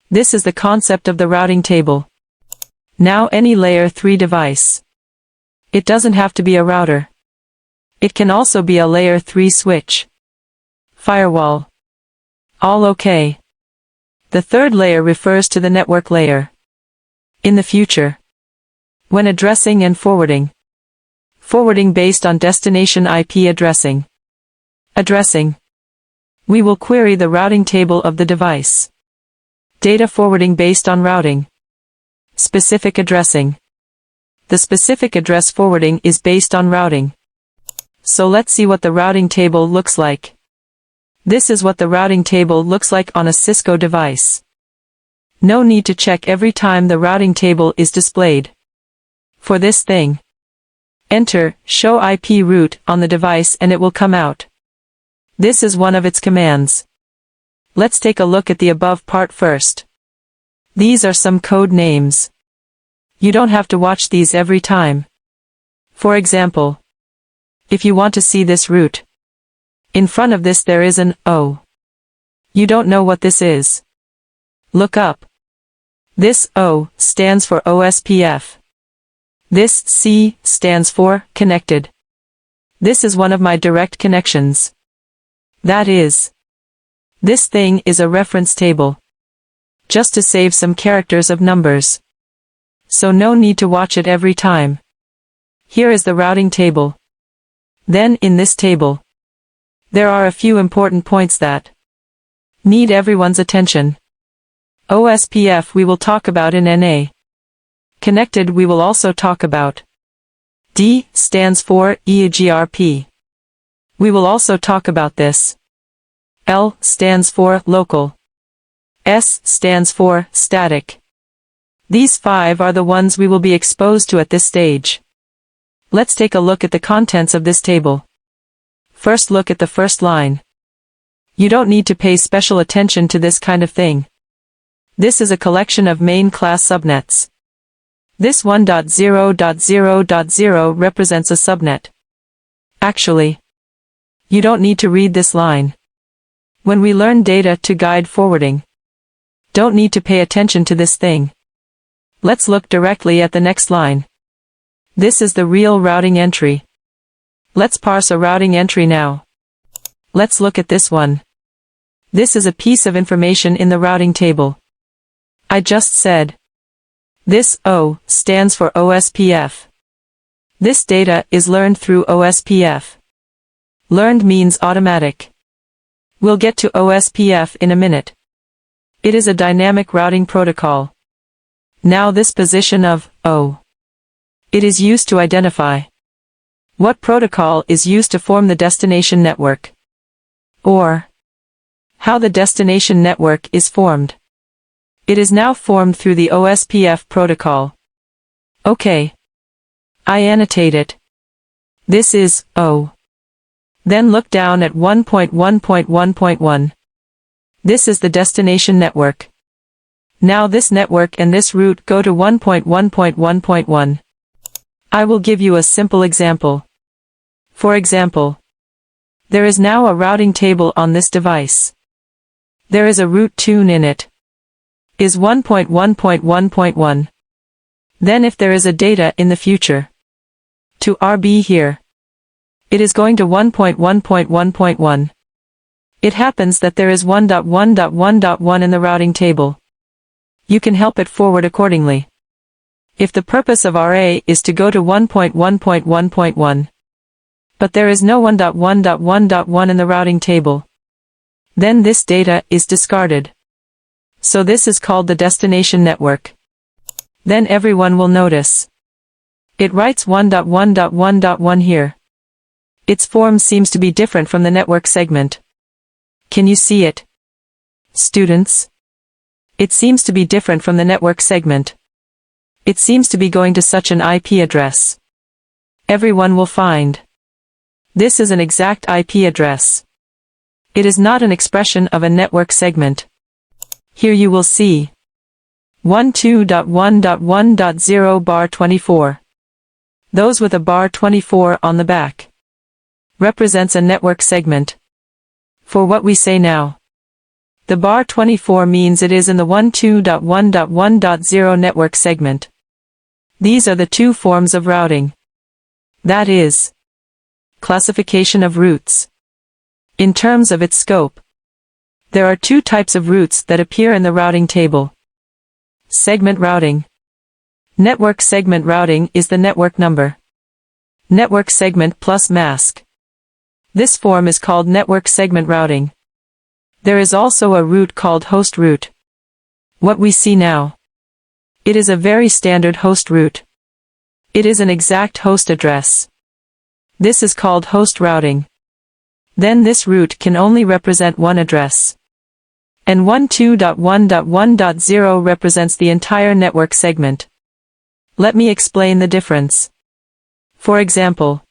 This is the concept of the routing table. Now any layer 3 device. It doesn't have to be a router. It can also be a layer 3 switch. Firewall. All okay. The third layer refers to the network layer. In the future, when addressing and forwarding. Forwarding based on destination IP addressing. Addressing. We will query the routing table of the device. Data forwarding based on routing. Specific addressing. The specific address forwarding is based on routing. So let's see what the routing table looks like. This is what the routing table looks like on a Cisco device. No need to check every time the routing table is displayed. For this thing, enter show IP route on the device and it will come out. This is one of its commands. Let's take a look at the above part first. These are some code names. You don't have to watch these every time. For example, if you want to see this route, in front of this there is an O. You don't know what this is. Look up. This O stands for OSPF. This C stands for connected. This is one of my direct connections. That is. This thing is a reference table. Just to save some characters of numbers. So no need to watch it every time. Here is the routing table. Then in this table, there are a few important points that need everyone's attention. OSPF we will talk about in NA. Connected we will also talk about. D stands for EGRP. We will also talk about this. L stands for local. S stands for static. These 5 are the ones we will be exposed to at this stage. Let's take a look at the contents of this table. First look at the first line. You don't need to pay special attention to this kind of thing. This is a collection of main class subnets. This 1.0.0.0 represents a subnet. Actually, you don't need to read this line. When we learn data to guide forwarding, don't need to pay attention to this thing. Let's look directly at the next line. This is the real routing entry. Let's parse a routing entry now. Let's look at this one. This is a piece of information in the routing table. I just said. This O stands for OSPF. This data is learned through OSPF. Learned means automatic. We'll get to OSPF in a minute. It is a dynamic routing protocol. Now this position of O. It is used to identify what protocol is used to form the destination network, or how the destination network is formed. It is now formed through the OSPF protocol. Okay. I annotate it. This is O. Then look down at 1.1.1.1. This is the destination network. Now this network and this route go to 1.1.1.1. I will give you a simple example. For example, there is now a routing table on this device. There is a route tune in it. Is 1.1.1.1. Then if there is a data in the future to RB here, it is going to 1.1.1.1. It happens that there is 1.1.1.1 in the routing table. You can help it forward accordingly. If the purpose of RA is to go to 1.1.1.1, but there is no 1.1.1.1 in the routing table, then this data is discarded. So this is called the destination network. Then everyone will notice. It writes 1.1.1.1 here. Its form seems to be different from the network segment. Can you see it? Students? It seems to be different from the network segment. It seems to be going to such an IP address. Everyone will find. This is an exact IP address. It is not an expression of a network segment. Here you will see 12.1.1.0 bar 24. Those with a bar 24 on the back represents a network segment. For what we say now, The bar 24 means it is in the 12.1.1.0 network segment. These are the two forms of routing. That is, classification of routes. In terms of its scope, there are two types of routes that appear in the routing table. Segment routing. Network segment routing is the network number. Network segment plus mask. This form is called network segment routing. There is also a route called host route. What we see now. It is a very standard host route. It is an exact host address. This is called host routing. Then this route can only represent one address. And 12.1.1.0 represents the entire network segment. Let me explain the difference. For example,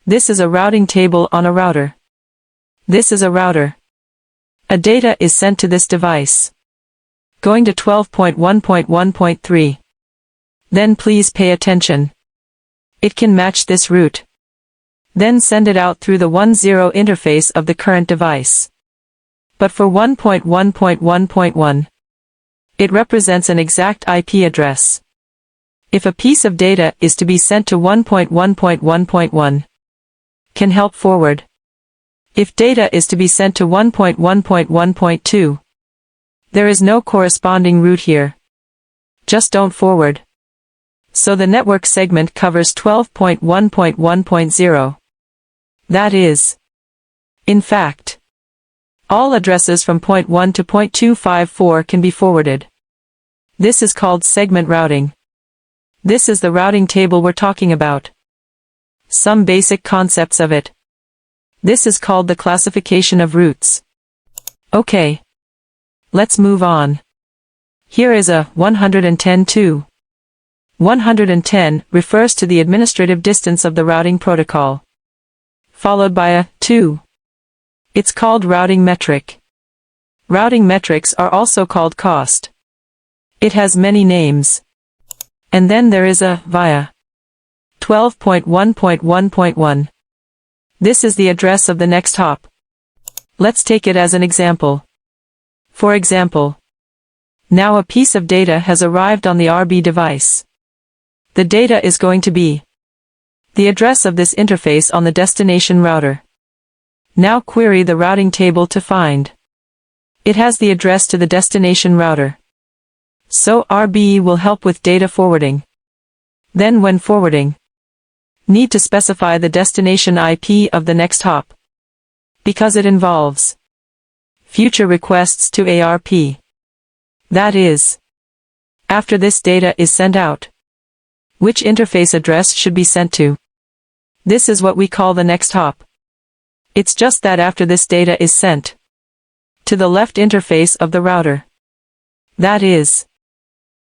this is a routing table on a router. This is a router. A data is sent to this device. Going to 12.1.1.3. Then please pay attention. It can match this route. Then send it out through the 1.0 interface of the current device. But for 1.1.1.1, it represents an exact IP address. If a piece of data is to be sent to 1.1.1.1, can help forward. If data is to be sent to 1.1.1.2, there is no corresponding route here. Just don't forward. So the network segment covers 12.1.1.0. That is, in fact, all addresses from point 1 to point 254 can be forwarded. This is called segment routing. This is the routing table we're talking about. Some basic concepts of it. This is called the classification of routes. Okay. Let's move on. Here is a 110 to. 110 refers to the administrative distance of the routing protocol. Followed by a 2. It's called routing metric. Routing metrics are also called cost. It has many names. And then there is a via. 12.1.1.1. This is the address of the next hop. Let's take it as an example. For example, now a piece of data has arrived on the RB device. The data is going to be the address of this interface on the destination router. Now query the routing table to find. It has the address to the destination router. So RB will help with data forwarding. Then when forwarding, need to specify the destination IP of the next hop. Because it involves future requests to ARP. That is, after this data is sent out, which interface address should be sent to. This is what we call the next hop. It's just that after this data is sent to the left interface of the router. That is,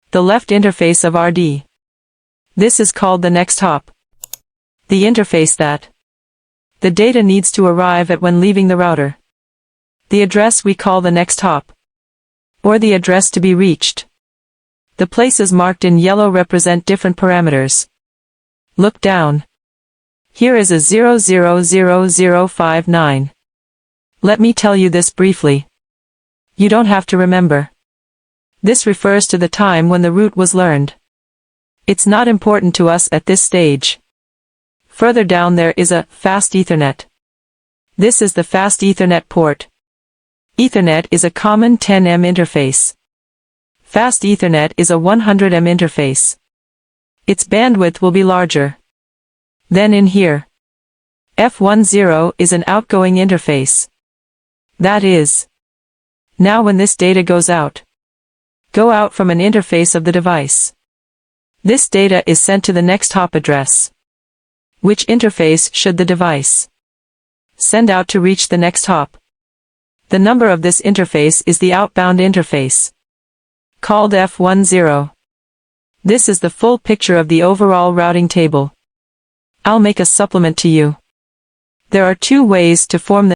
the left interface of RD. This is called the next hop. The interface that the data needs to arrive at when leaving the router. The address we call the next hop. Or the address to be reached. The places marked in yellow represent different parameters. Look down. Here is a 000059. Let me tell you this briefly. You don't have to remember. This refers to the time when the route was learned. It's not important to us at this stage. Further down there is a fast Ethernet. This is the fast Ethernet port. Ethernet is a common 10M interface. Fast Ethernet is a 100M interface. Its bandwidth will be larger. Then in here, F10 is an outgoing interface. That is, now when this data goes out, go out from an interface of the device. This data is sent to the next hop address. Which interface should the device send out to reach the next hop? The number of this interface is the outbound interface, called F10. This is the full picture of the overall routing table. I'll make a supplement to you. There are two ways to form the